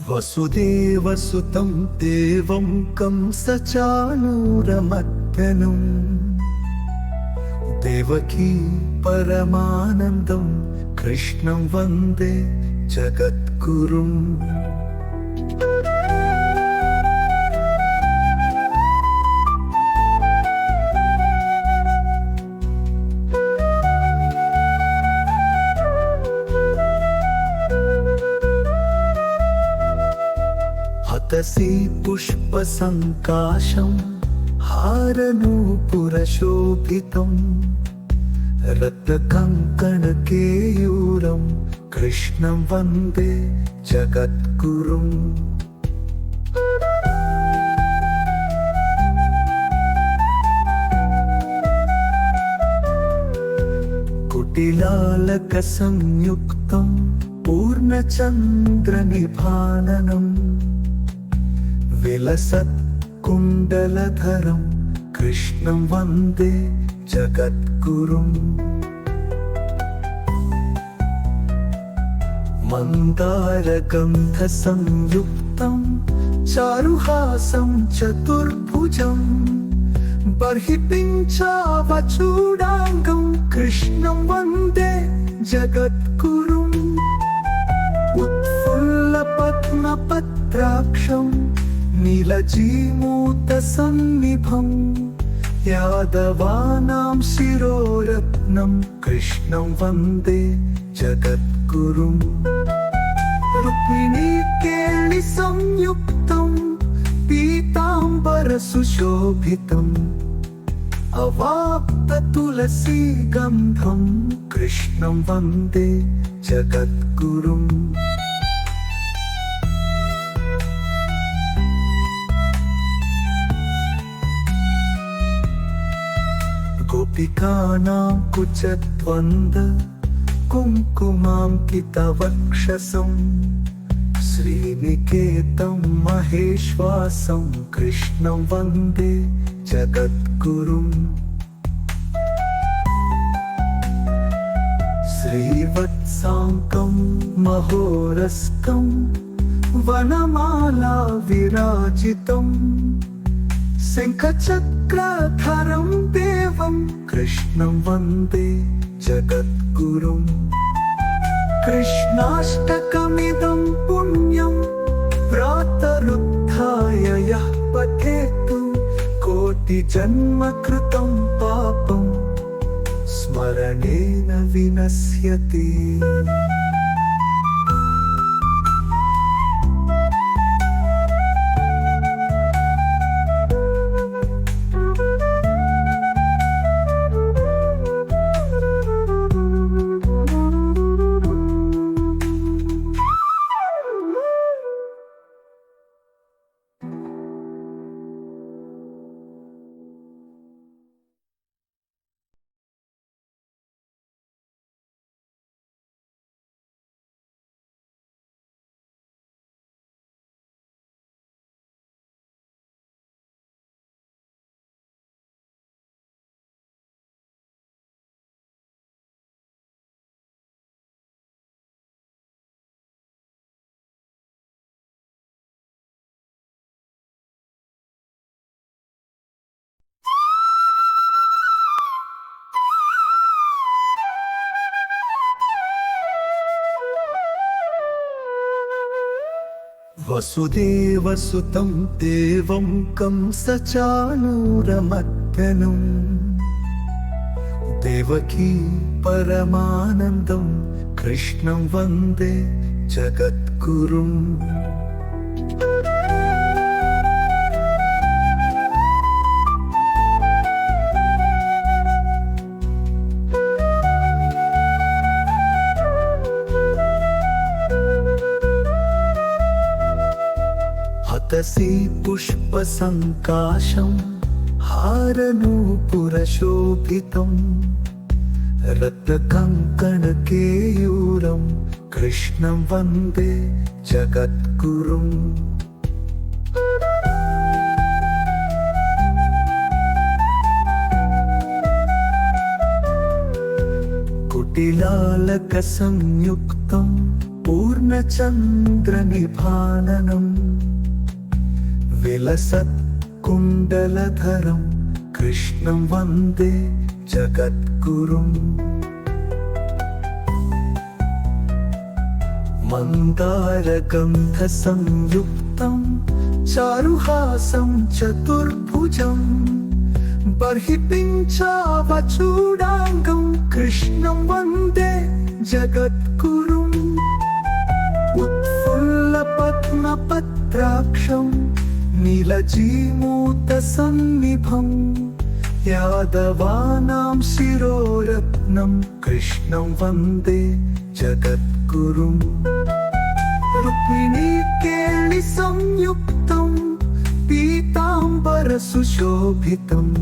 వసుదేవసుతం దేవం కంసచానూరమర్దనం దేవకీ పరమానందం కృష్ణం వందే జగద్గురుం. హతసి పుష్పసంకాశం హారనూపురశోభితం రత్నకంకణకేయూరం కృష్ణం వందే జగద్గురుం. కుటిలాలక సంయుక్తం పూర్ణచంద్రనిభాననం విలసత్ కుండలధరం కృష్ణం వందే జగద్గురుం. మందారగంధ సంయుక్తం చారుహాసం చతుర్భుజం బర్హిపించావచూడాంగం కృష్ణం వందే జగద్గురుం. ఉత్ఫుల్ల పద్మపత్రాక్షం నీలజీమూత సన్నిభం యాదవానాం శిరోరత్నం కృష్ణం వందే జగద్గురుం. రుక్మిణీ కేళి సంయుక్తం పీతాంబర సుశోభితం అవాప్త తులసీ గంధం కృష్ణం వందే జగద్గురుం. గోపికానాం కుచద్వంద కుంకుమాంకితవక్షసం శ్రీనికేతం మహేశ్వాసం కృష్ణం వందే జగద్గురుం. శ్రీవత్సాంకం మహోరస్కం వనమాలా విరాజితం శంఖచక్రధరం దేవం కృష్ణం వందే జగద్గురుం. కృష్ణాష్టకమిదం పుణ్యం ప్రాతరుత్థాయ యః పఠేతు కోటి జన్మ కృతం పాపం స్మరణేన వినశ్యతి. వసుదేవసుతం దేవం కంసచానూరమర్దనం దేవకీ పరమానందం కృష్ణం వందే జగద్గురుం. హతసి పుష్పసంకాశం హారనూపురశోభితం రత్నకంకణకేయూరం కృష్ణం వందే జగద్గురుం. కుటిలాలక సంయుక్తం पूर्णचन्द्रनिभाननं विलसत्कुण्डलधरं कृष्णं वन्दे जगद्गुरुम् मन्दारगन्धसंयुक्तं चारुहासं चतुर्भुजं बर्हिपिञ्चावचूडाङ्गं कृष्णं वन्दे जगद्गुरुम् उत्फुल्लपद्मपत्राक्षं नीलजीमूतसन्निभं यादवानां शिरोरत्नं कृष्णं वन्दे जगद्गुरुम् रुक्मिणीकेलिसंयुक्तं पीताम्बरसुशोभितम्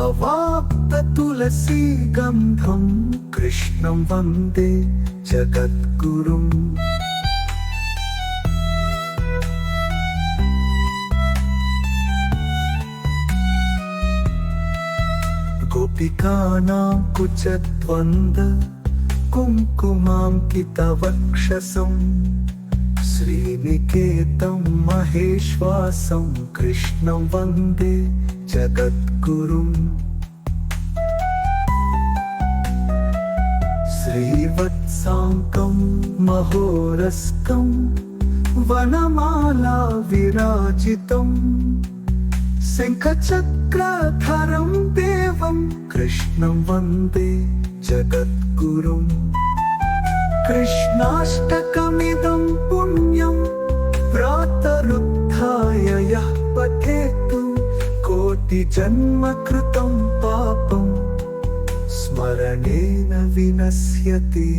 अवाप्ततुलसीगन्धं कृष्णं वन्दे जगद्गुरुम् गोपिकानां कुचद्वन्द कुङ्कुमाङ्कितवक्षसं श्रीनिकेतं महेश्वासं कृष्णं वन्दे जगद्गुरुम् श्रीवत्साङ्कं महोरस्कं वनमाला विराजितम् शङ्खचक्रधरं देवं कृष्णं वन्दे जगद्गुरुम् कृष्णाष्टकमिदं पुण्यं प्रातरुत्थाय यः पठेतु कोटिजन्मकृतं पापं स्मरणेन विनश्यति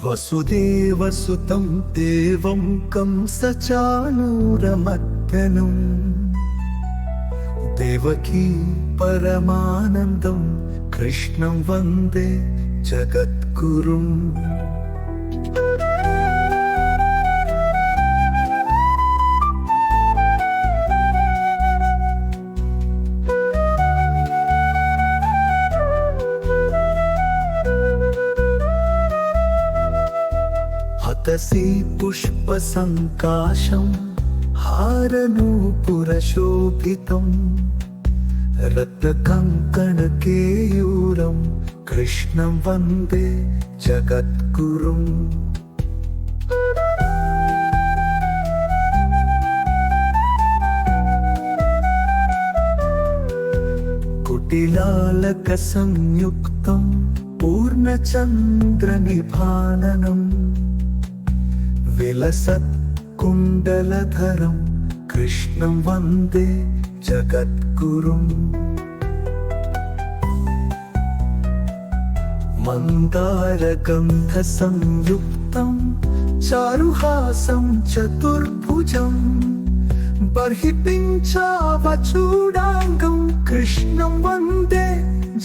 वसुदेवसुतं देवं कंसचाणूरमर्दनं देवकी परमानन्दं कृष्णं वन्दे जगद्गुरुम् हतसि पुष्पसङ्काशं हारनूपुरशोभितं रत्नकङ्कणकेयूरं कृष्णं वन्दे जगद्गुरुम् कुटिलालकसंयुक्तं पूर्णचन्द्रनिभाननम् विलसत्कुण्डलधरं कृष्णं वन्दे जगद्गुरुम् मन्दारगन्धसंयुक्तं चारुहासं चतुर्भुजं बर्हिपिञ्चावचूडाङ्गं कृष्णं वन्दे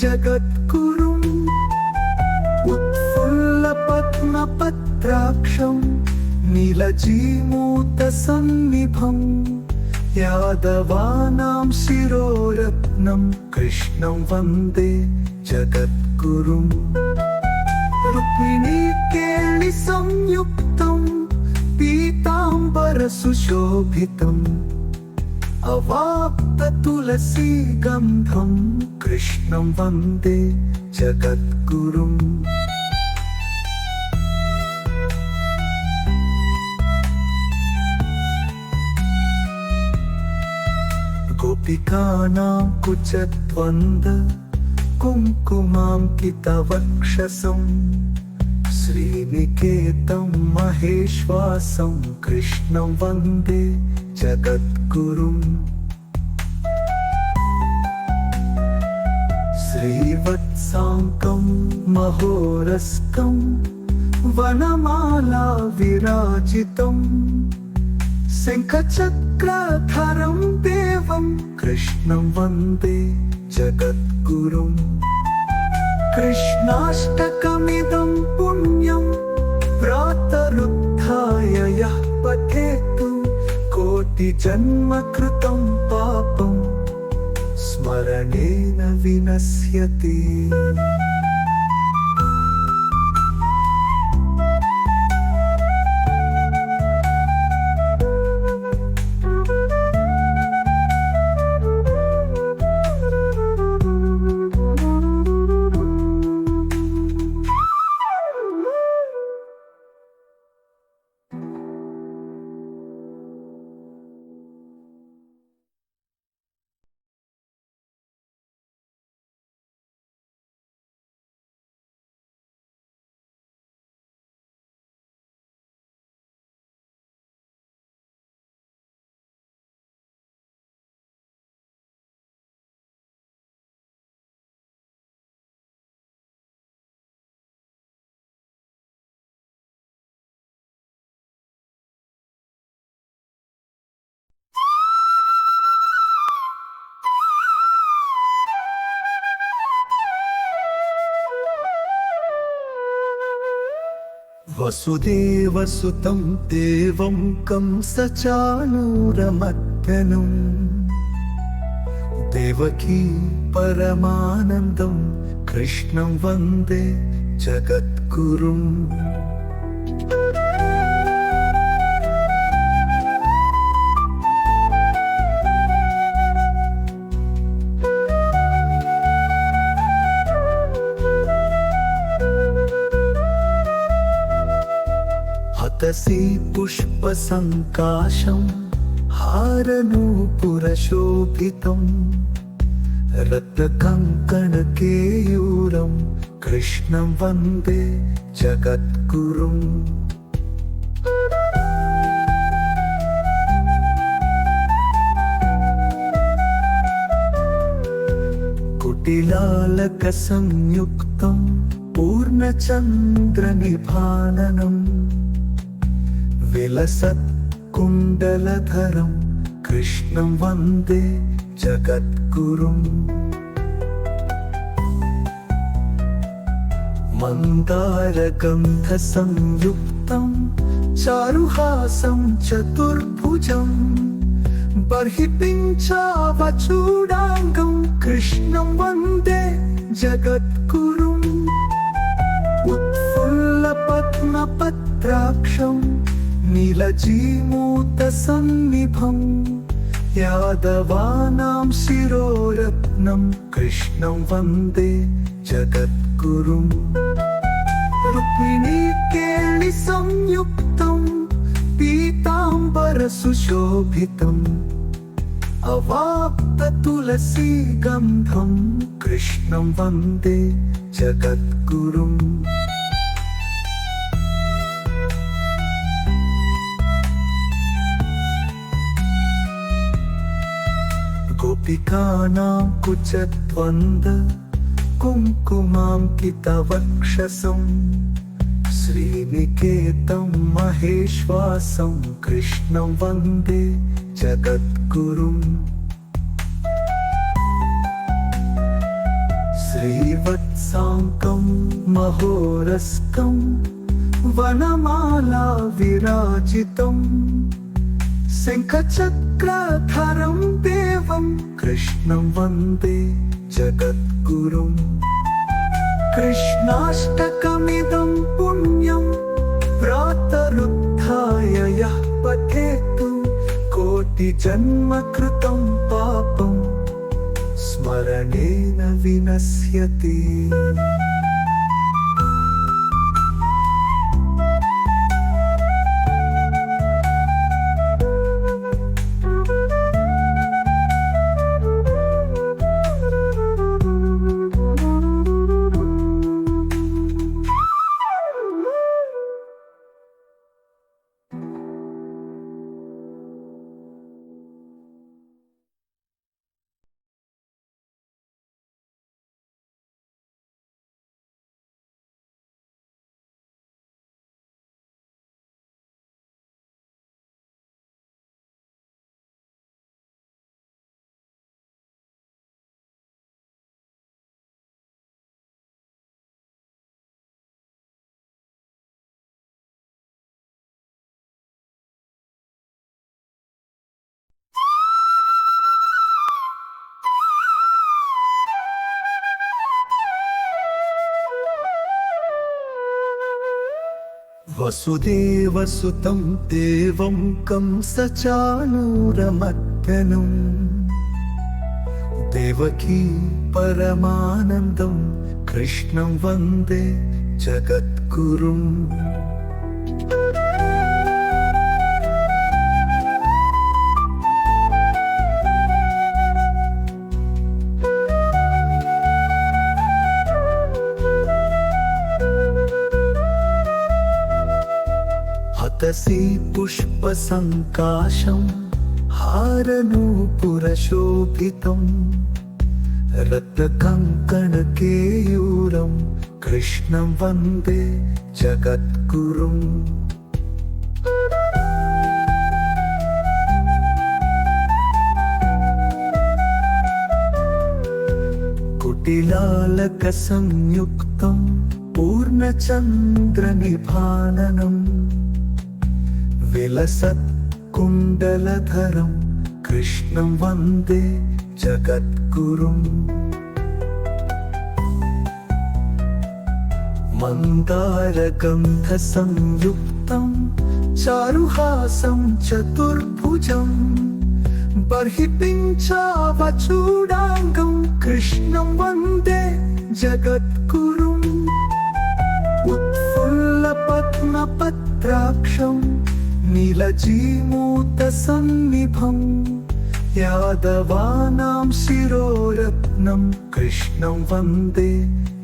जगद्गुरुम् उत्फुल्लपद्मपत्राक्षं नीलजीमूतसन्निभं यादवानां शिरोरत्नं कृष्णं वन्दे जगद्गुरुम् रुक्मिणीकेलिसंयुक्तं पीताम्बरसुशोभितम् अवाप्ततुलसीगन्धं कृष्णं वन्दे जगद्गुरुम् गोपिकानां कुचद्वन्द कुङ्कुमाङ्कितवक्षसं श्रीनिकेतं महेश्वासं कृष्णं वन्दे जगद्गुरुम् श्रीवत्साङ्कं महोरस्कं वनमाला विराजितम् शङ्खचक्रधरं देवं कृष्णं वन्दे जगद्गुरुम् कृष्णाष्टकमिदं पुण्यं प्रातरुत्थाय यः पठेतु कोटिजन्मकृतं पापं स्मरणेन विनश्यति। वसुदेवसुतं देवं कंसचाणूरमर्दनं देवकी परमानन्दं कृष्णं वन्दे जगद्गुरुम् हतसि पुष्पसङ्काशं हारनूपुरशोभितं रत्नकङ्कणकेयूरं कृष्णं वन्दे जगद्गुरुम् कुटिलालकसंयुक्तं पूर्णचन्द्रनिभाननम् विलसत्कुण्डलधरं कृष्णं वन्दे जगद्गुरुम् मन्दारगन्धसंयुक्तं चारुहासं चतुर्भुजं बर्हिपिञ्चावचूडाङ्गं कृष्णं वन्दे जगद्गुरुम् उत्फुल्लपद्मपत्राक्षं नीलजीमूतसन्निभं यादवानां शिरोरत्नं कृष्णं वन्दे जगद्गुरुम् रुक्मिणीकेलिसंयुक्तं पीताम्बरसुशोभितम् अवाप्ततुलसीगन्धं कृष्णं वन्दे जगद्गुरुम् गोपिकानां कुचद्वन्द कुङ्कुमाङ्कितवक्षसं श्रीनिकेतं महेश्वासं कृष्णं वन्दे जगद्गुरुम् श्रीवत्साङ्कं महोरस्कं वनमाला विराजितम् शङ्खचक्रधरं देवं कृष्णं वन्दे जगद्गुरुम् कृष्णाष्टकमिदं पुण्यं प्रातरुत्थाय यः पठेतु कोटि कोटिजन्म कृतं पापं स्मरणेन विनश्यति। वसुदेवसुतं देवं कंसचाणूरमर्दनं देवकी परमानन्दं कृष्णं वन्दे जगद्गुरुम्। हतसि पुष्पसङ्काशं हारनूपुरशोभितं रत्नकङ्कणकेयूरं कृष्णं वन्दे जगद्गुरुम्। कुटिलालकसंयुक्तं पूर्णचन्द्रनिभाननम् विलसत्कुण्डलधरं कृष्णं वन्दे जगद्गुरुम्। मन्दारगन्धसंयुक्तं चारुहासं चतुर्भुजं बर्हिपिं चावचूडाङ्गं कृष्णं वन्दे जगद्गुरुम्। उत्फुल्लपद्मपत्राक्षं नीलजीमूतसन्निभं यादवानां शिरोरत्नं कृष्णं वन्दे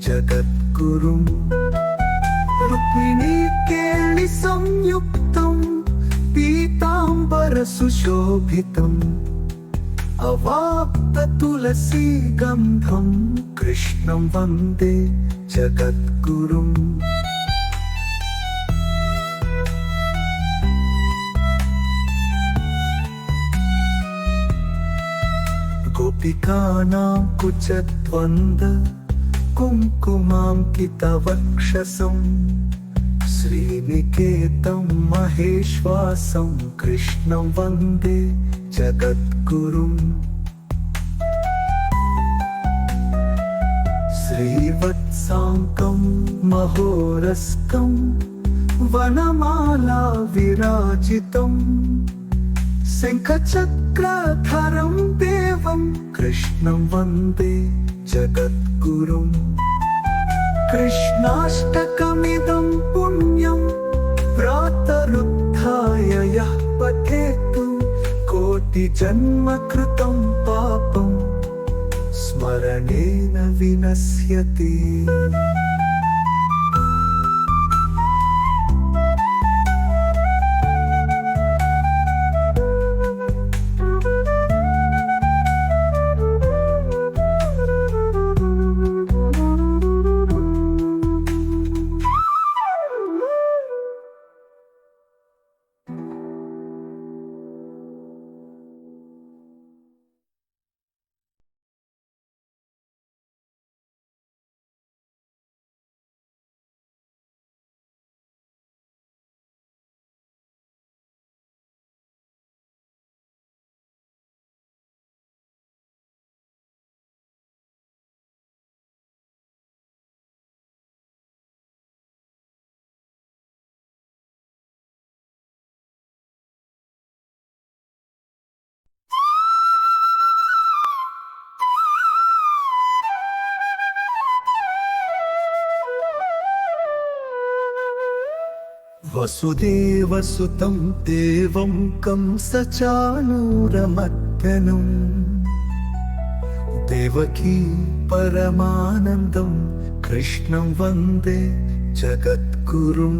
जगद्गुरुम्। रुक्मिणीकेलिसंयुक्तं पीताम्बरसुशोभितम् अवाप्ततुलसीगन्धं कृष्णं वन्दे जगद्गुरुम्। गोपिकानां कुचद्वन्द कुङ्कुमाङ्कितवक्षसं श्रीनिकेतं महेश्वासं कृष्णं वन्दे जगद्गुरुम्। श्रीवत्साङ्कं महोरस्कं वनमाला विराजितम् शङ्खचक्रधरं देवं कृष्णं वन्दे जगद्गुरुम्। कृष्णाष्टकमिदं पुण्यं प्रातरुत्थाय यः पठेतु कोटिजन्म कृतं पापं स्मरणेन विनश्यति। వసుదేవసుతం దేవం కంసచానూరమర్దనం దేవకీ పరమానందం కృష్ణం వందే జగద్గురుం.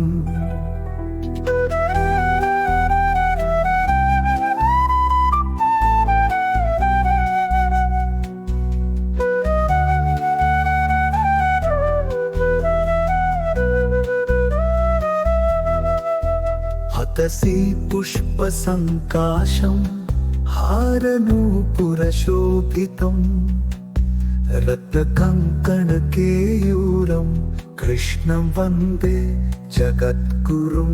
హతసి పుష్పసంకాశం హారనూపురశోభితం రత్నకంకణకేయూరం కృష్ణం వందే జగద్గురుం.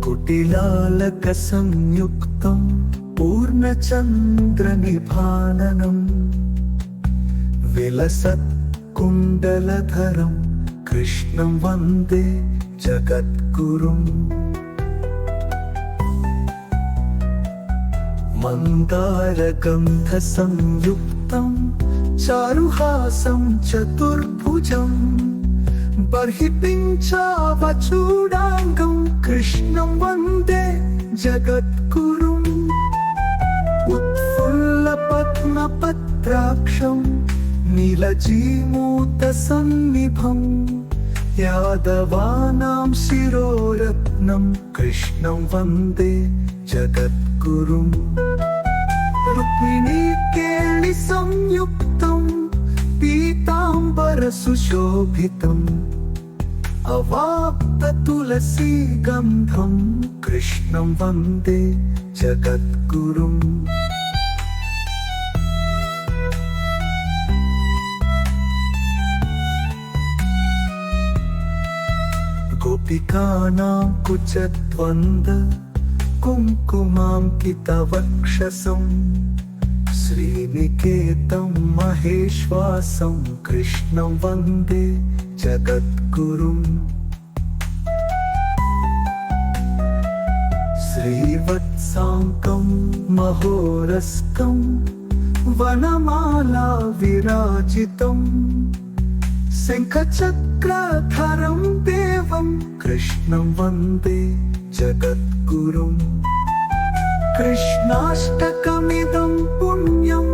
కుటిలాలక సంయుక్తం పూర్ణచంద్రనిభాననం విలసత్ కుండలధరం కృష్ణం వందే జగద్గురుం. మందారగంధ సంయుక్తం చారుహాసం చతుర్భుజం బర్హిపించావచూడాంగం కృష్ణం వందే జగద్గురుం. ఉత్ఫుల్ల పద్మపత్రాక్షం నీలజీమూత సన్నిభం యాదవానాం శిరోరత్నం కృష్ణం వందే జగద్గురుం. రుక్మిణీ కేళి సంయుక్తం పీతాంబర సుశోభితం అవాప్త తులసీ గంధం కృష్ణం వందే జగద్గురుం. గోపికానాం కుచద్వంద కుంకుమాంకితవక్షసం శ్రీనికేతం మహేశ్వాసం కృష్ణం వందే జగద్గురుం. శ్రీవత్సాంకం మహోరస్కం వనమాలా విరాజితం శంఖచక్రధరం దేవం కృష్ణం వందే జగద్గురుం. కృష్ణాష్టకమిదం పుణ్యం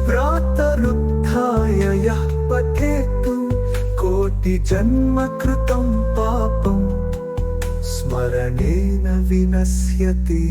ప్రాతరుత్థాయ యః పఠేతు కోటి జన్మ కృతం పాపం స్మరణేన వినశ్యతి.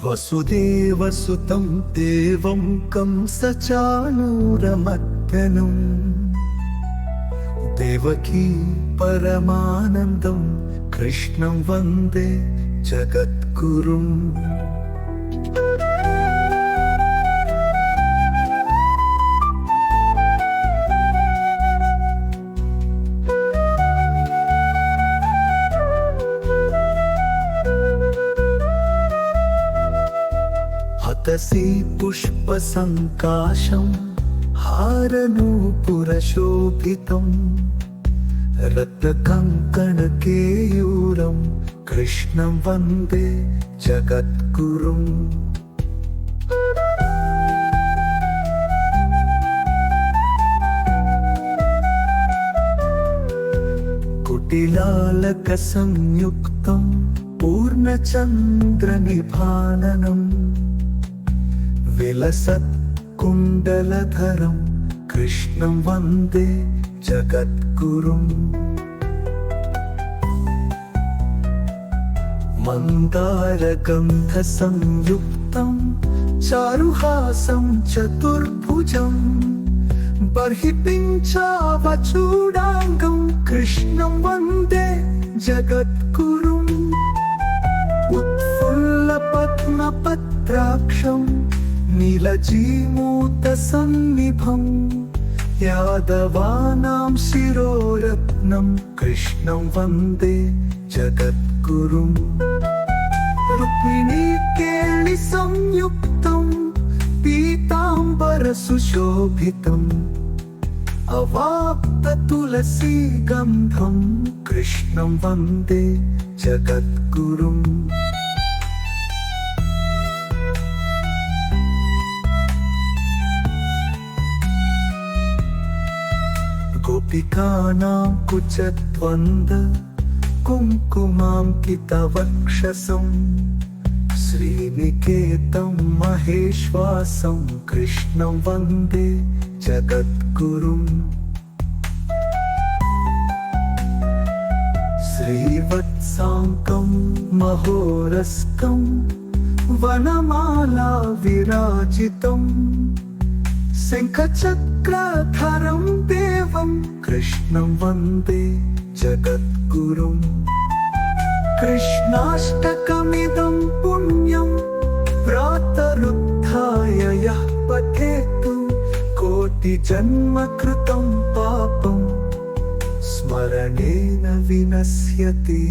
వసుదేవసుతం దేవం కంసచానూరమర్దనం దేవకీ పరమానందం కృష్ణం వందే జగద్గురుం. హతసి పుష్పసంకాశం హారనూపురశోభితం రత్నకంకణకేయూరం కృష్ణం వందే జగద్గురుం. కుటిలాలక సంయుక్తం पूर्णचन्द्रनिभाननं विलसत्कुण्डलधरं कृष्णं वन्दे जगद्गुरुम् मन्दारगन्धसंयुक्तं चारुहासं चतुर्भुजं बर्हिपिञ्चावचूडाङ्गं कृष्णं वन्दे जगद्गुरुम् उत्फुल्लपद्मपत्राक्षं नीलजीमूतसन्निभं यादवानां शिरोरत्नं कृष्णं वन्दे जगद्गुरुम् रुक्मिणीकेलिसंयुक्तं पीताम्बरसुशोभितम् अवाप्ततुलसीगन्धं कृष्णं वन्दे जगद्गुरुम् गोपिकानां कुचद्वन्द कुङ्कुमाङ्कितवक्षसं श्रीनिकेतं महेश्वासं कृष्णं वन्दे जगद्गुरुम् श्रीवत्साङ्कं महोरस्कं वनमाला विराजितं शङ्खचक्रधरं देवं कृष्णं वन्दे जगद्गुरुम् कृष्णाष्टकमिदं पुण्यं प्रातरुत्थाय यः पठेत् कोटिजन्मकृतं पापं स्मरणेन विनश्यति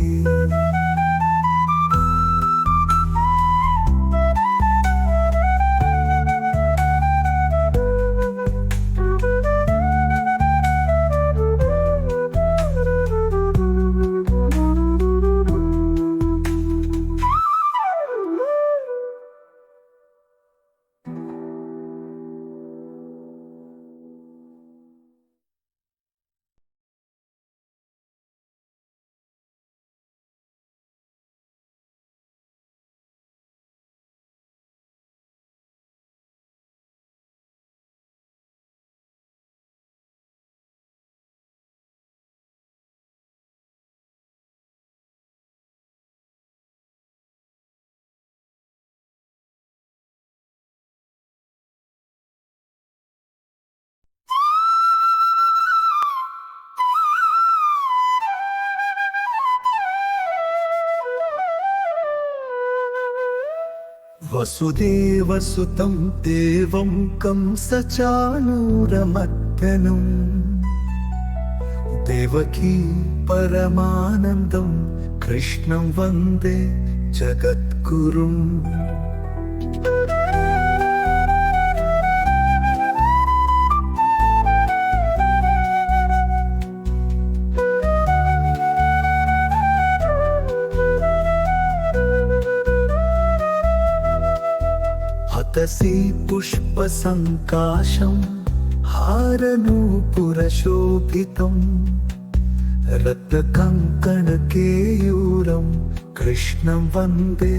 वसुदेवसुतं देवं कंसचाणूरमर्दनं देवकी परमानन्दं कृष्णं वन्दे जगद्गुरुम् हतसि पुष्पसङ्काशं हारनूपुरशोभितं रत्नकङ्कणकेयूरं कृष्णं वन्दे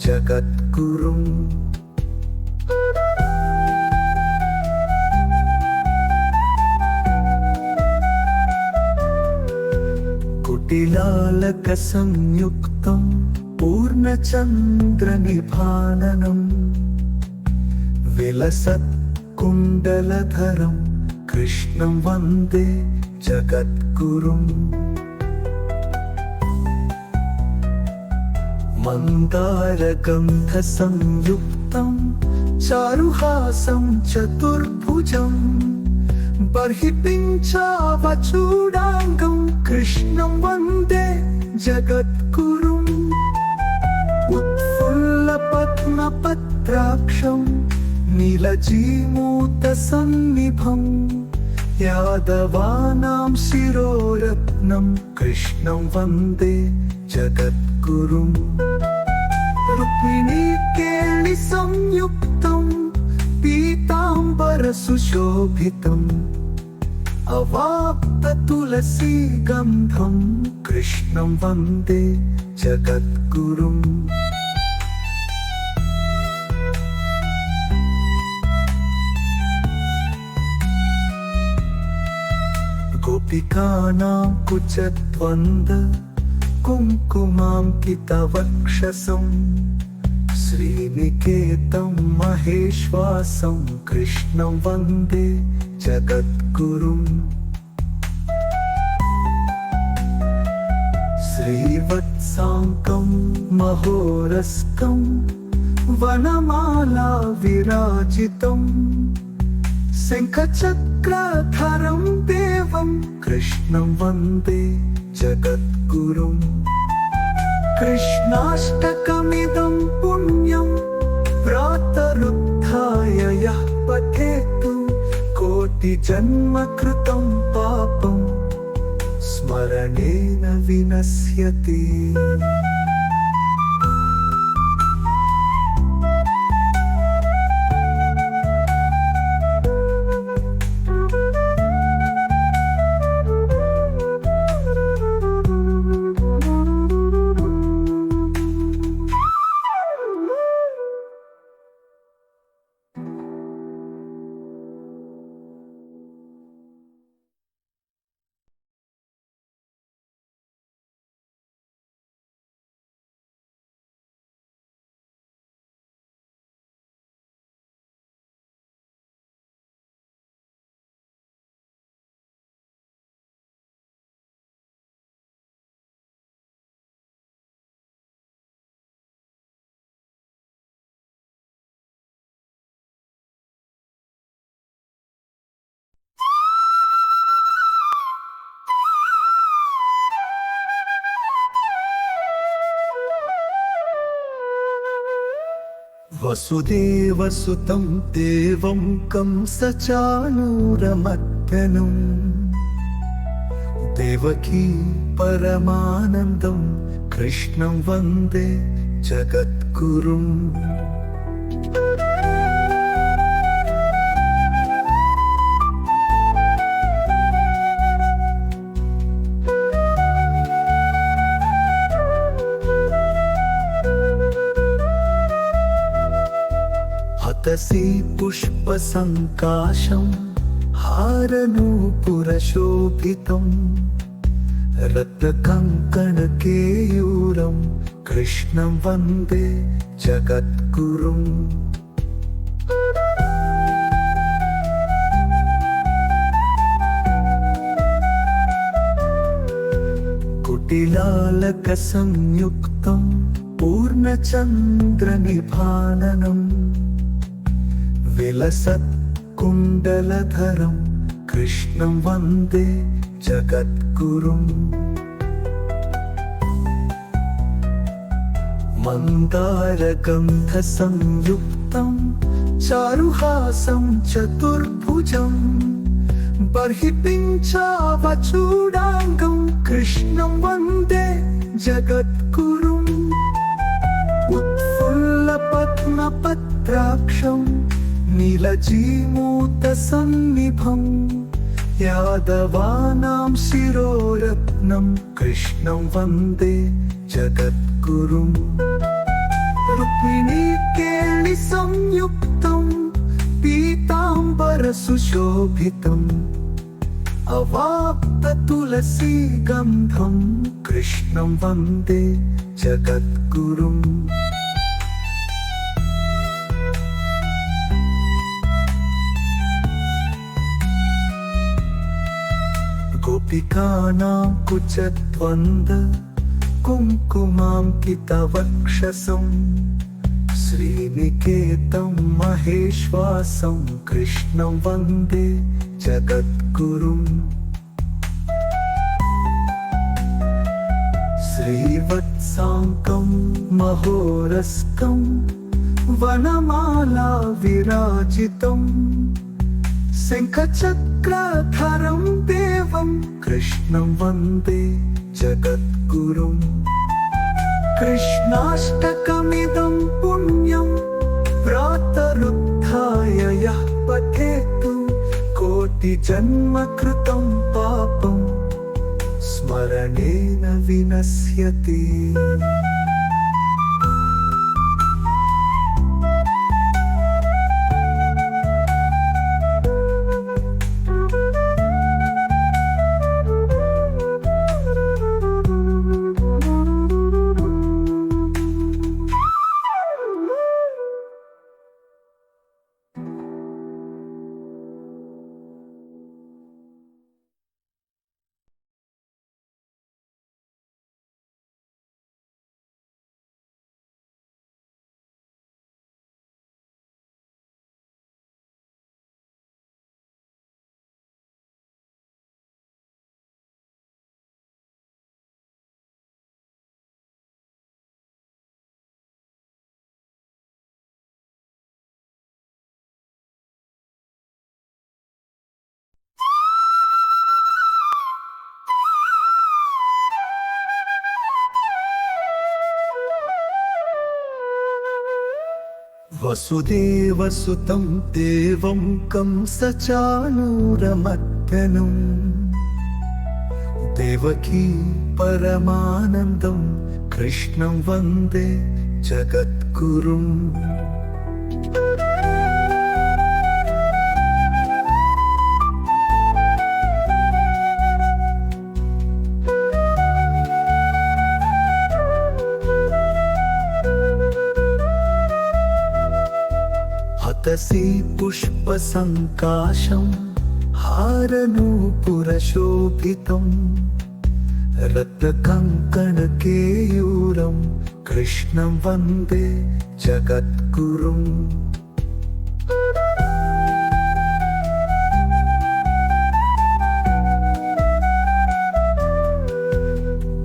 जगद्गुरुम् कुटिलालकसंयुक्तं पूर्णचन्द्रनिभाननम् विलसत्कुण्डलधरं कृष्णं वन्दे जगद्गुरुम् मन्दारगन्धसंयुक्तं चारुहासं चतुर्भुजं बर्हिपिञ्चावचूडाङ्गं कृष्णं वन्दे जगद्गुरुम् उत्फुल्लपद्मपत्राक्षं नीलजीमूतसन्निभं यादवानां शिरोरत्नं कृष्णं वन्दे जगद्गुरुम् रुक्मिणीकेलिसंयुक्तं पीताम्बरसुशोभितं अवाप्ततुलसीगन्धं कृष्णं वन्दे जगद्गुरुम् गोपिकानां कुचद्वन्द कुङ्कुमाङ्कितवक्षसं श्रीनिकेतं महेश्वासं कृष्णं वन्दे जगद्गुरुम् श्रीवत्साङ्कं महोरस्कं वनमाला विराजितम् शङ्खचक्रधरं देवं कृष्णं वन्दे जगद्गुरुम् कृष्णाष्टकमिदं पुण्यं प्रातरुत्थाय यः पठेतु कोटिजन्मकृतं पापं स्मरणेन विनश्यति। वसुदेवसुतं देवं कंसचाणूरमर्दनं देवकी परमानन्दं कृष्णं वन्दे जगद्गुरुम् हतसि पुष्पसङ्काशं हारनूपुरशोभितं रत्नकङ्कणकेयूरं कृष्णं वन्दे जगद्गुरुम् कुटिलालकसंयुक्तं पूर्णचन्द्रनिभाननम् विलसत्कुण्डलधरं कृष्णं वन्दे जगद्गुरुम् मन्दारगन्धसंयुक्तं चारुहासं चतुर्भुजं बर्हिपिञ्चावचूडाङ्गं कृष्णं वन्दे जगद्गुरुम् उत्फुल्लपद्मपत्राक्षं नीलजीमूतसन्निभं यादवानां शिरोरत्नं कृष्णं वन्दे जगद्गुरुम् रुक्मिणीकेलिसंयुक्तं पीताम्बरसुशोभितम् अवाप्ततुलसीगन्धं कृष्णं वन्दे जगद्गुरुम् गोपिकानां कुचद्वन्द कुङ्कुमाङ्कितवक्षसं श्रीनिकेतं महेश्वासं कृष्णं वन्दे जगद्गुरुम् श्रीवत्साङ्कं महोरस्कं वनमाला विराजितम् शङ्खचक्रधरं देवं कृष्णं वन्दे जगद्गुरुम् कृष्णाष्टकमिदं पुण्यं प्रातरुत्थाय यः पठेतु कोटि कोटिजन्म कृतं पापं स्मरणेन विनश्यति। वसुदेवसुतं देवं कंसचाणूरमर्दनं देवकी परमानन्दं कृष्णं वन्दे जगद्गुरुम्। हतसि पुष्पसङ्काशं हारनूपुरशोभितं रत्नकङ्कणकेयूरं कृष्णं वन्दे जगद्गुरुम्।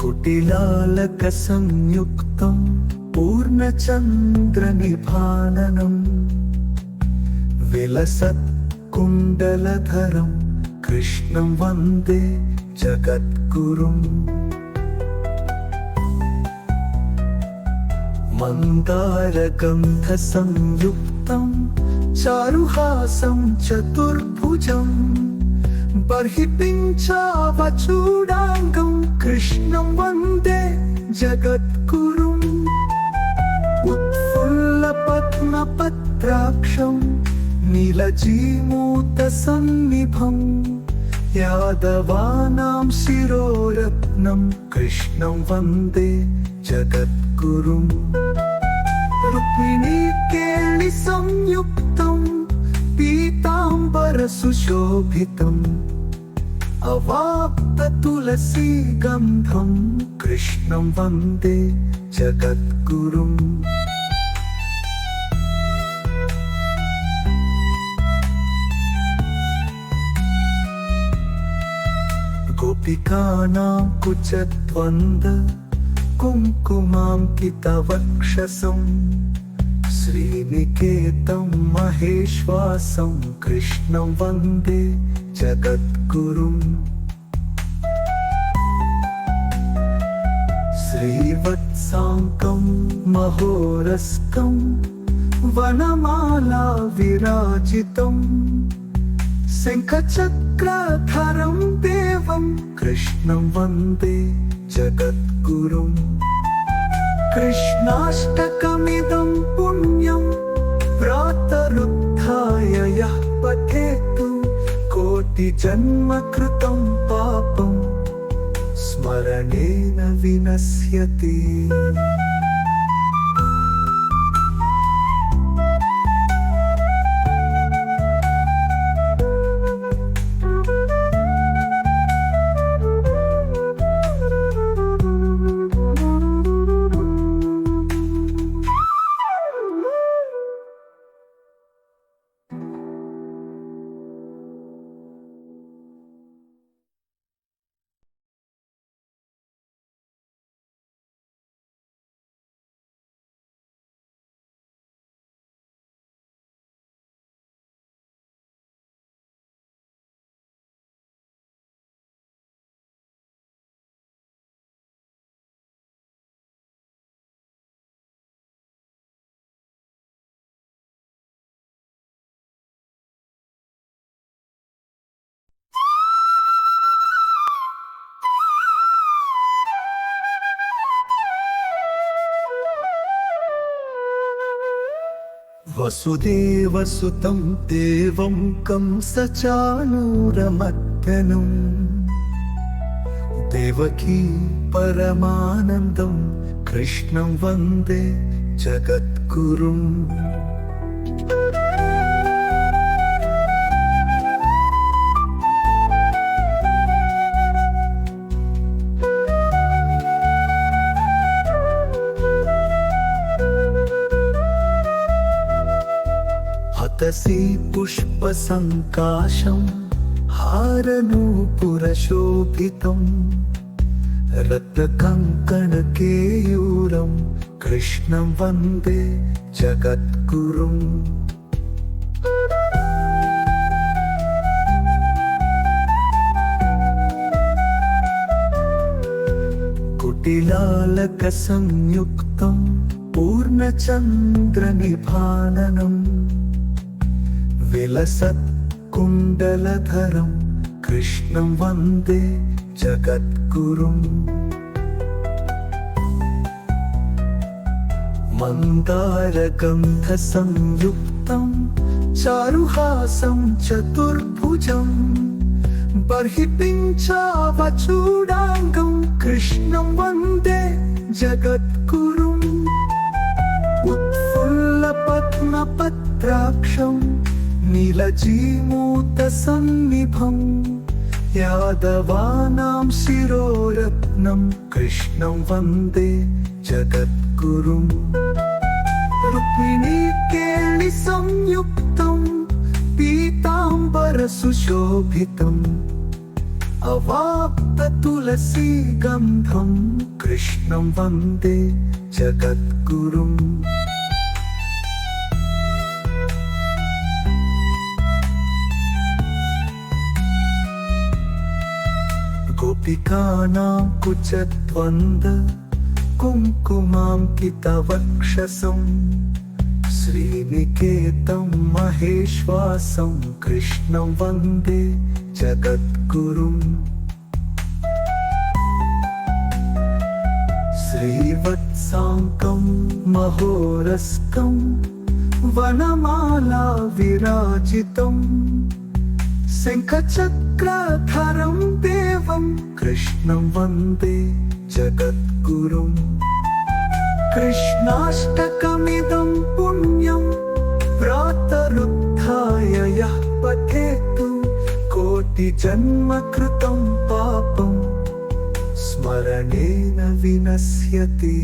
कुटिलालकसंयुक्तं पूर्णचन्द्रनिभाननम् विलसत्कुण्डलधरं कृष्णं वन्दे जगद्गुरुम्। मन्दारगन्धसंयुक्तं चारुहासं चतुर्भुजं बर्हिपिञ्चावचूडाङ्गं कृष्णं वन्दे जगद्गुरुम्। उत्फुल्लपद्मपत्राक्षं नीलजीमूतसन्निभं यादवानां शिरोरत्नं कृष्णं वन्दे जगद्गुरुम्। रुक्मिणीकेलिसंयुक्तं पीताम्बरसुशोभितम् अवाप्ततुलसीगन्धं कृष्णं वन्दे जगद्गुरुम्। गोपिकानां कुचद्वन्द कुङ्कुमाङ्कितवक्षसं श्रीनिकेतं महेश्वासं कृष्णं वन्दे जगद्गुरुम्। श्रीवत्साङ्कं महोरस्कं वनमाला विराजितम् शङ्खचक्रधरं देवं कृष्णं वन्दे जगद्गुरुम्। कृष्णाष्टकमिदं पुण्यं प्रातरुत्थाय यः पठेतु कोटिजन्म कृतं पापं स्मरणेन विनश्यति। వసుదేవసుతం దేవం కంసచానూరమర్దనం దేవకీ పరమానందం కృష్ణం వందే జగద్గురుం. హతసి పుష్పసంకాశం హారనూపురశోభితం రత్నకంకణకేయూరం కృష్ణం వందే జగద్గురుం. కుటిలాలక సంయుక్తం పూర్ణచంద్రనిభాననం విలసత్ కుండలధరం కృష్ణం వందే జగద్గురుం. మందారగంధ సంయుక్తం చారుహాసం చతుర్భుజం బర్హిపించావచూడాంగం కృష్ణం వందే జగద్గురుం. ఉత్ఫుల్ల పద్మపత్రాక్షం నీలజీమూత సన్నిభం యాదవానాం శిరోరత్నం కృష్ణం వందే జగద్గురుం. రుక్మిణీ కేళి సంయుక్తం పీతాంబర సుశోభితం అవాప్త తులసీ గంధం కృష్ణం వందే జగద్గురుం. గోపికానాం కుచద్వంద కుంకుమాంకితవక్షసం శ్రీనికేతం మహేశ్వాసం కృష్ణం వందే జగద్గురుం. శ్రీవత్సాంకం మహోరస్కం వనమాలా విరాజితం శంఖచక్రధరం దేవం కృష్ణం వందే జగద్గురుం. కృష్ణాష్టకమిదం పుణ్యం ప్రాతరుత్థాయ యః పఠేతు కోటి జన్మ కృతం పాపం స్మరణేన వినశ్యతి.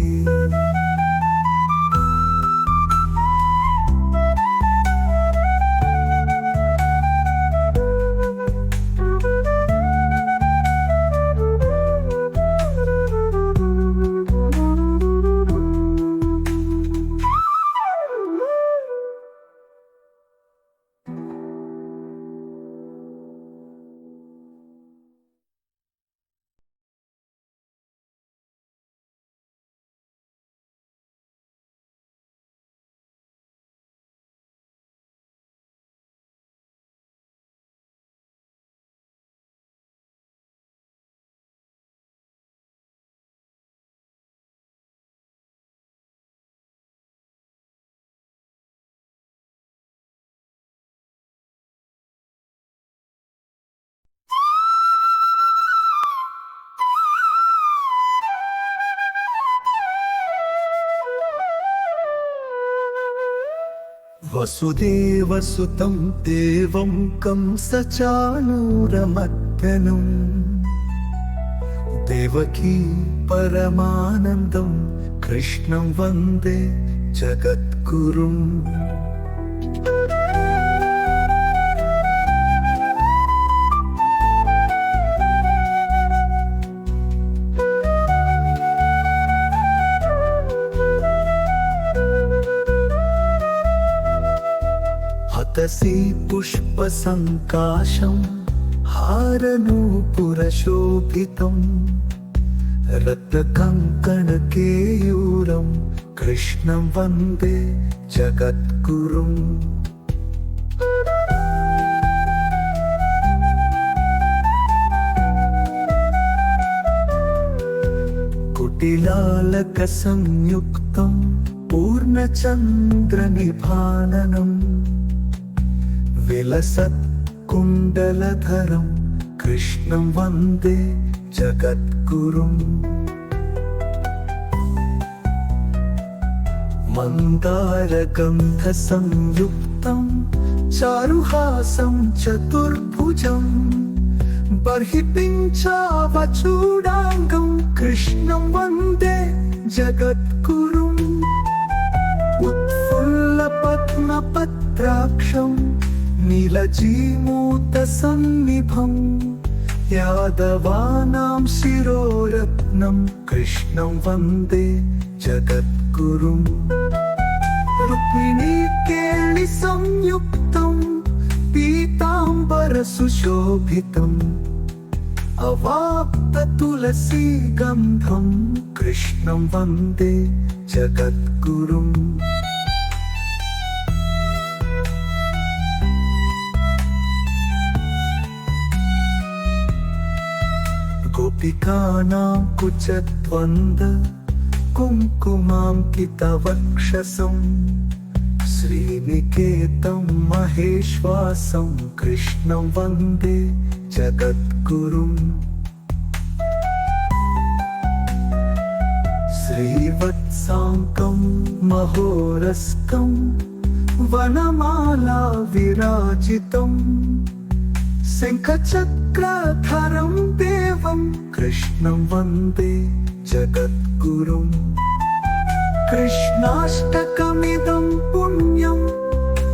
వసుదేవసుతం దేవం కంసచానూరమర్దనం దేవకీ పరమానందం కృష్ణం వందే జగద్గురుం. హతసి పుష్పసంకాశం హారనూపురశోభితం రత్నకంకణకేయూరం కృష్ణం వందే జగద్గురుం. కుటిలాలక సంయుక్తం पूर्णचन्द्रनिभाननं विलसत्कुण्डलधरं कृष्णं वन्दे जगद्गुरुम् मन्दारगन्धसंयुक्तं चारुहासं चतुर्भुजं बर्हिपिञ्चावचूडाङ्गं कृष्णं वन्दे जगद्गुरुम् उत्फुल्लपद्मपत्राक्षं नीलजीमूतसन्निभं यादवानां शिरोरत्नं कृष्णं वन्दे जगद्गुरुम् रुक्मिणीकेलिसंयुक्तं पीताम्बरसुशोभितम् अवाप्ततुलसीगन्धं कृष्णं वन्दे जगद्गुरुम् गोपिकानां कुचद्वन्द कुङ्कुमाङ्कितवक्षसं श्रीनिकेतं महेश्वासं कृष्णं वन्दे जगद्गुरुम् श्रीवत्साङ्कं महोरस्कं वनमाला विराजितं शङ्खचक्रधरं देवं कृष्णं वन्दे जगद्गुरुम् कृष्णाष्टकमिदं पुण्यं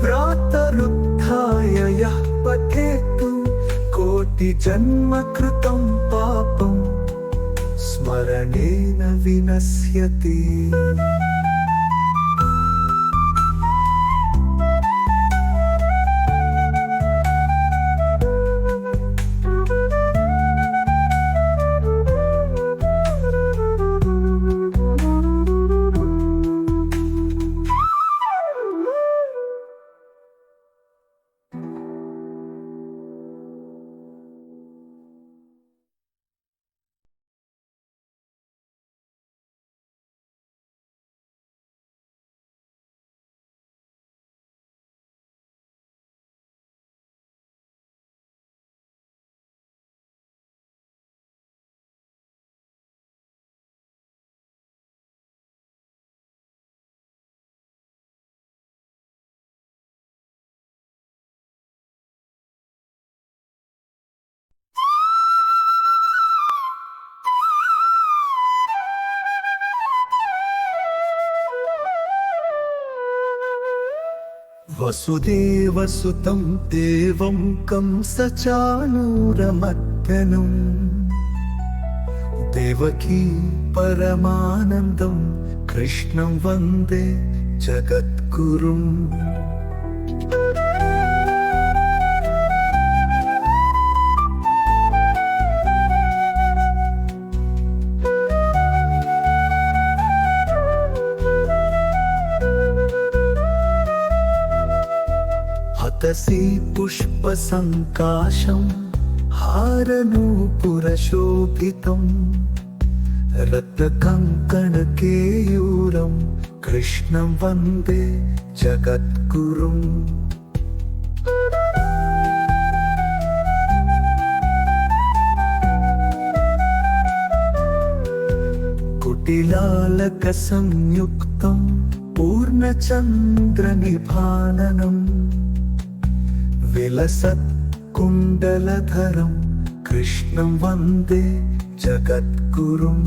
प्रातरुत्थाय यः पठेत् कोटिजन्मकृतं पापं स्मरणेन विनश्यति वसुदेवसुतं देवं कंसचाणूरमर्दनं देवकी परमानन्दं कृष्णं वन्दे जगद्गुरुम् हतसि पुष्पसङ्काशं हारनूपुरशोभितं रत्नकङ्कणकेयूरं कृष्णं वन्दे जगद्गुरुम् कुटिलालकसंयुक्तं पूर्णचन्द्रनिभाननम् विलसत्कुण्डलधरं कृष्णं वन्दे जगद्गुरुम्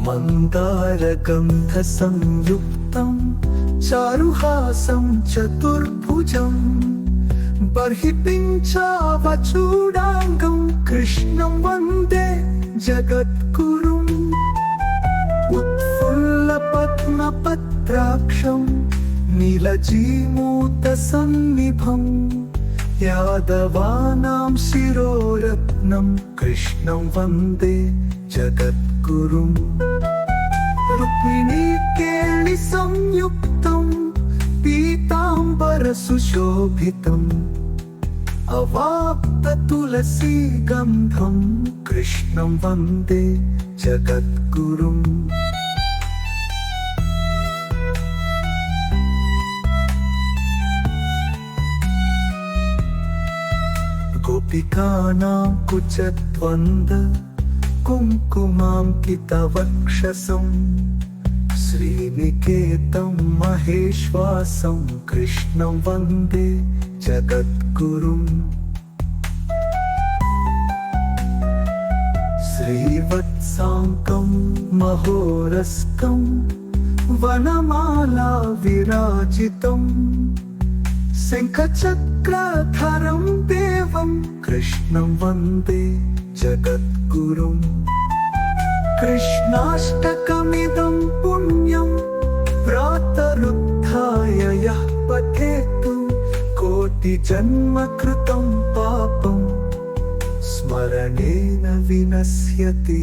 मन्दारगन्धसंयुक्तं चारुहासं चतुर्भुजं बर्हिपिञ्चावचूडाङ्गं कृष्णं वन्दे जगद्गुरुम् उत्फुल्लपद्मपत्राक्षं नीलजीमूतसन्निभं यादवानां शिरोरत्नं कृष्णं वन्दे जगद्गुरुम् रुक्मिणीकेलिसंयुक्तं पीताम्बरसुशोभितं अवाप्ततुलसीगन्धं कृष्णं वन्दे जगद्गुरुम् गोपिकानां कुचद्वन्द कुङ्कुमाङ्कितवक्षसं श्रीनिकेतं महेश्वासं कृष्णं वन्दे जगद्गुरुम् श्रीवत्साङ्कं महोरस्कं वनमाला विराजितम् शङ्खचक्रधरं देवं कृष्णं वन्दे जगद्गुरुम् कृष्णाष्टकमिदं पुण्यं प्रातरुत्थाय यः पठेतु कोटिजन्मकृतं पापं स्मरणेन विनश्यति।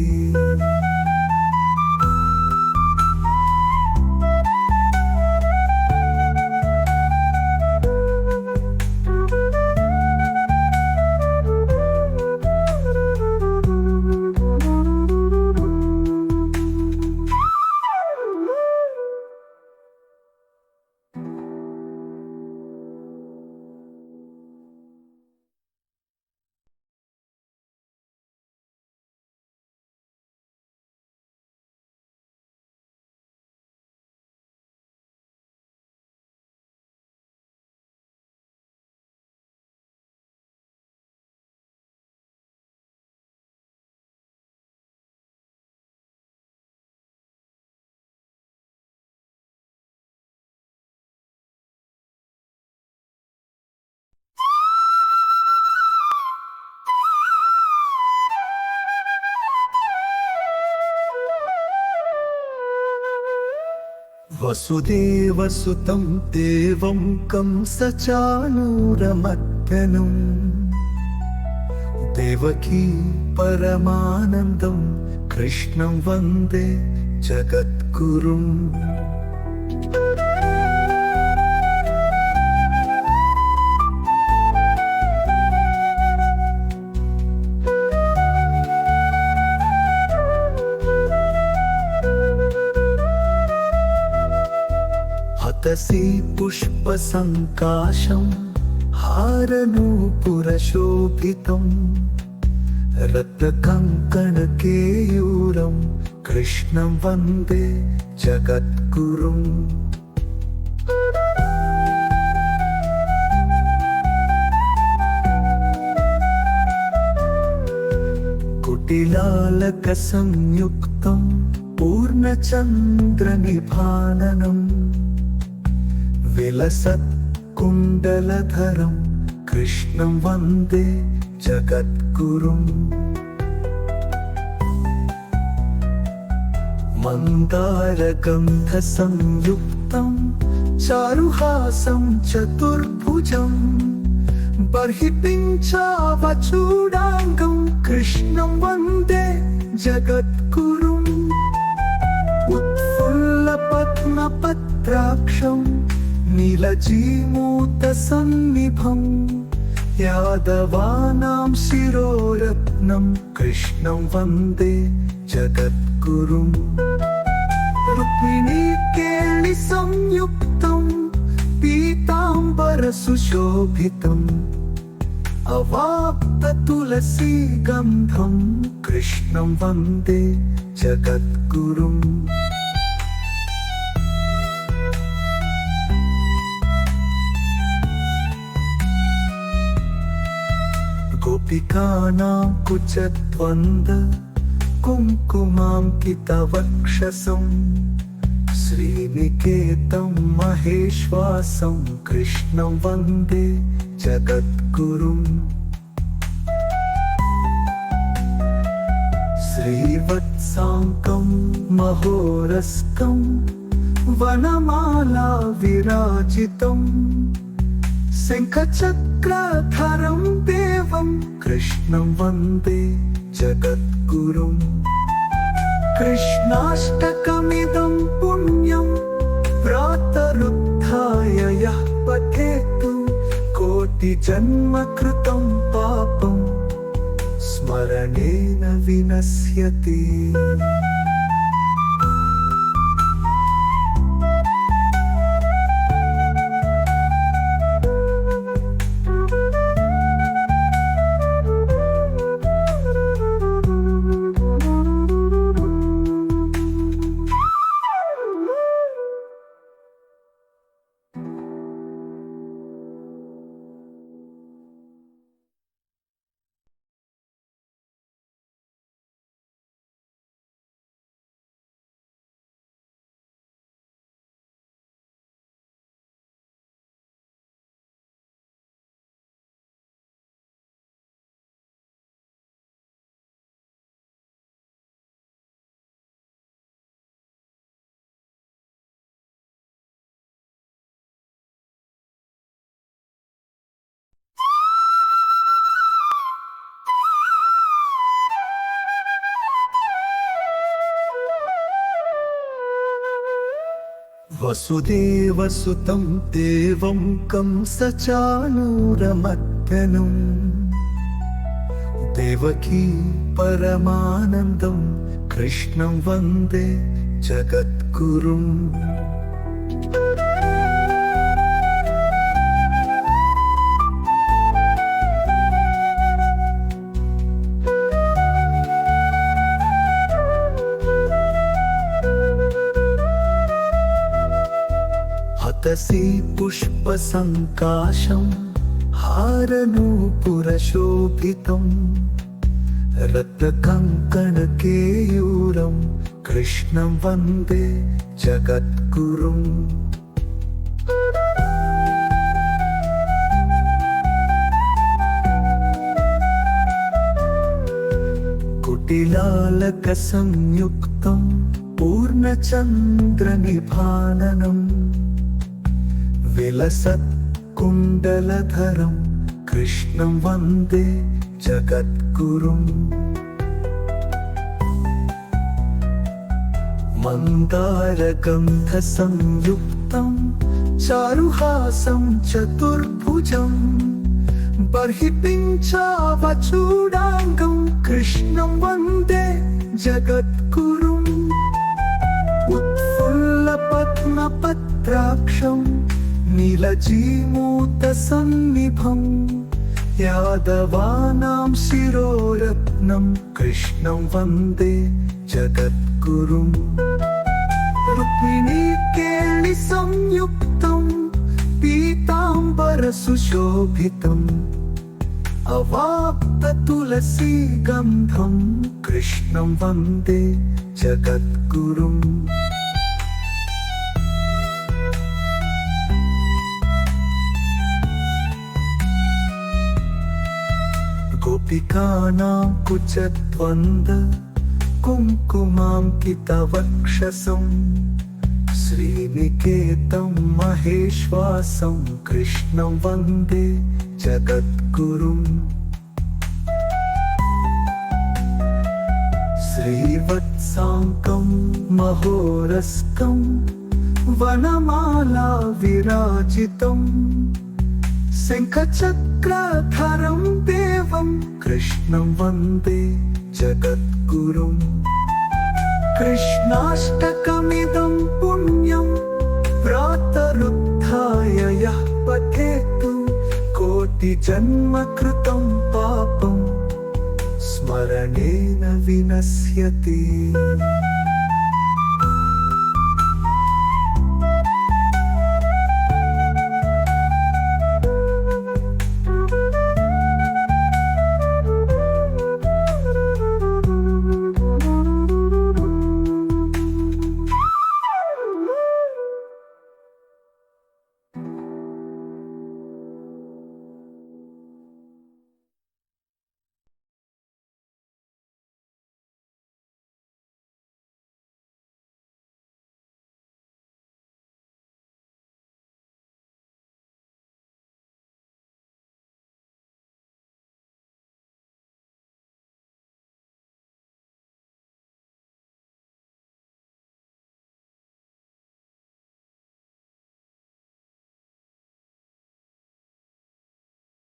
वसुदेवसुतं देवं कंसचाणूरमर्दनं देवकी परमानन्दं कृष्णं वन्दे जगद्गुरुम् हतसि पुष्पसङ्काशं हारनूपुरशोभितं रत्नकङ्कणकेयूरं कृष्णं वन्दे जगद्गुरुम् कुटिलालकसंयुक्तं पूर्णचन्द्रनिभाननम् विलसत्कुण्डलधरं कृष्णं वन्दे जगद्गुरुम् मन्दारगन्धसंयुक्तं चारुहासं चतुर्भुजं बर्हिपिञ्चावचूडाङ्गं कृष्णं वन्दे जगद्गुरुम् उत्फुल्लपद्मपत्राक्षं नीलजीमूतसन्निभं यादवानां शिरोरत्नं कृष्णं वन्दे जगद्गुरुम् रुक्मिणीकेलिसंयुक्तं पीताम्बरसुशोभितम् अवाप्ततुलसीगन्धं कृष्णं वन्दे जगद्गुरुम् गोपिकानां कुचद्वन्द कुङ्कुमाङ्कितवक्षसं श्रीनिकेतं महेश्वासं कृष्णं वन्दे जगद्गुरुम् श्रीवत्साङ्कं महोरस्कं वनमाला विराजितम् शङ्खचक्रधरं देवं कृष्णं वन्दे जगद्गुरुम् कृष्णाष्टकमिदं पुण्यं प्रातरुत्थाय यः पठेतु कोटि कोटिजन्म कृतं पापं स्मरणेन विनश्यति। वसुदेवसुतं देवं कंसचाणूरमर्दनं देवकी परमानन्दं कृष्णं वन्दे जगद्गुरुम्। हतसि पुष्पसङ्काशं हारनूपुरशोभितं रत्नकङ्कणकेयूरं कृष्णं वन्दे जगद्गुरुम्। कुटिलालकसंयुक्तं पूर्णचन्द्रनिभाननम् विलसत्कुण्डलधरं कृष्णं वन्दे जगद्गुरुम्। मन्दारगन्धसंयुक्तं चारुहासं चतुर्भुजं बर्हिपिञ्चावचूडाङ्गं कृष्णं वन्दे जगद्गुरुम्। उत्फुल्लपद्मपत्राक्षं नीलजीमूतसन्निभं यादवानां शिरोरत्नं कृष्णं वन्दे जगद्गुरुम्। रुक्मिणीकेलिसंयुक्तं पीताम्बरसुशोभितम् अवाप्ततुलसीगन्धं कृष्णं वन्दे जगद्गुरुम्। गोपिकानां कुचद्वन्द कुङ्कुमाङ्कितवक्षसं श्रीनिकेतं महेश्वासं कृष्णं वन्दे जगद्गुरुम्। श्रीवत्साङ्कं महोरस्कं वनमाला विराजितम् शङ्खचक्रधरं देवं कृष्णं वन्दे जगद्गुरुम्। कृष्णाष्टकमिदं पुण्यं प्रातरुत्थाय यः पठेतु कोटिजन्म कृतं पापं स्मरणेन विनश्यति।